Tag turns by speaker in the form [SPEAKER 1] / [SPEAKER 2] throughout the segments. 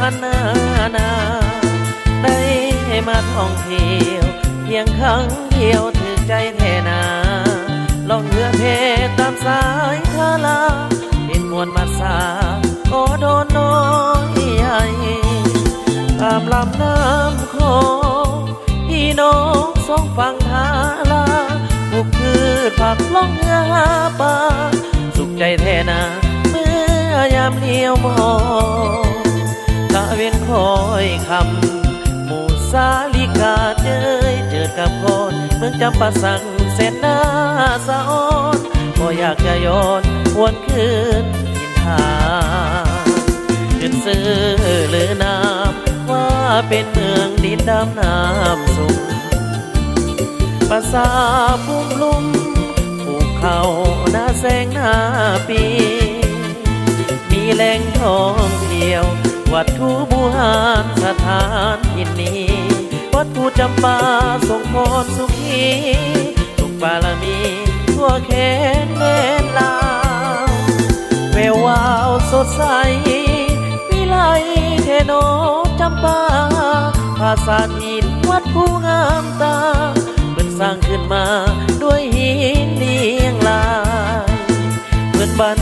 [SPEAKER 1] พันนาได้มาท่องเที่ยวเพียงครั้งเดียวถือใจแท่นาลองเรือเพตามสายทาลาเป็นมวลมาสาโอโดนน้อยใหญ่ตามลำน้ำโขงพี่น้องสองฝั่งทาลาปลูกพืชผักล่องเรือหาปลาสุขใจแท่นาเมื่อยามเลี้ยวมองตะเวียนคอยคำหมู่สาลิกาเจอกับคนเมืองจำปาสังเส้นหน้าสะออนก็อยากจะย้อนวนคืนยินทาขึ้นซื้อหรือน้ำว่าเป็นเมืองดินดำน้ำสูงภาษาพุ่มลุ่มภูเขาหน้าแสงหน้าปีมีแหล่งท่องเที่ยววัดทูบูหานสถานที่นี้วัดภูจำปาทรงพรสุขีทุกบารมีทั่วแขนแดนลาวแวววาวสดใสวิไลเทโนจำปาภาษาถิ่นวัดภูงามตาเป็นสร้างขึ้นมาด้วยหินเลียงลายเพื่อนบัน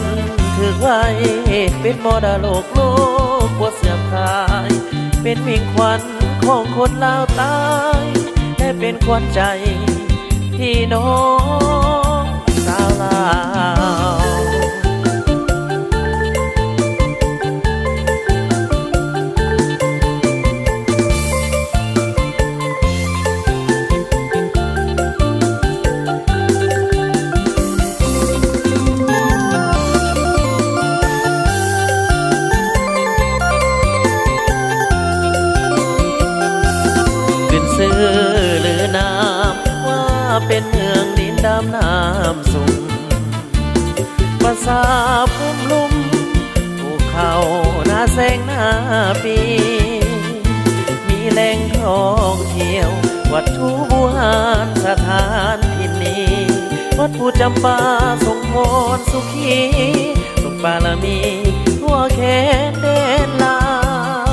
[SPEAKER 1] ถือไว้เป็นมรดกโลกบ่เสื่อมคลายเป็นมิ่งขวัญของคนลาวตายและเป็นขวัญใจพี่น้องชาวลาวซื้อหรือน้ำว่าเป็นเมืองดินดำน้ำสูงภาษาพุ่มลุ่มภูเขาหน้าแสงหน้าปีมีแหล่งท่องเที่ยววัดทูบูหานสถานที่นี้วัดภูจำปาทรงพรสุขีทุกบารมีทั่วแขนแดนลาว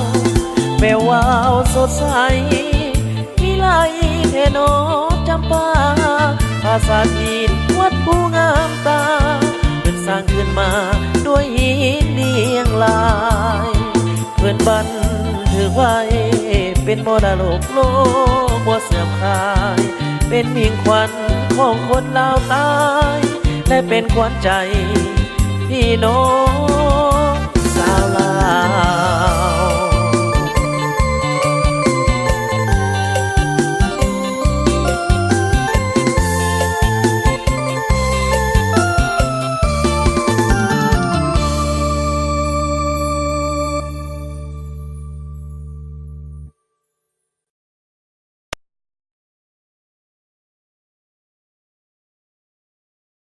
[SPEAKER 1] แวววาวสดใสเทโนจำปาภาษาถิ่นวัดภูงามตาเป็นสร้างขึ้นมาด้วยหินเลียงลายเพื่อนบันถือไว้เป็นมรดกโลกบ่เสื่อมคลายเป็นมิ่งขวัญของคนลาวตายและเป็นขวัญใจพี่น้องชาวลาว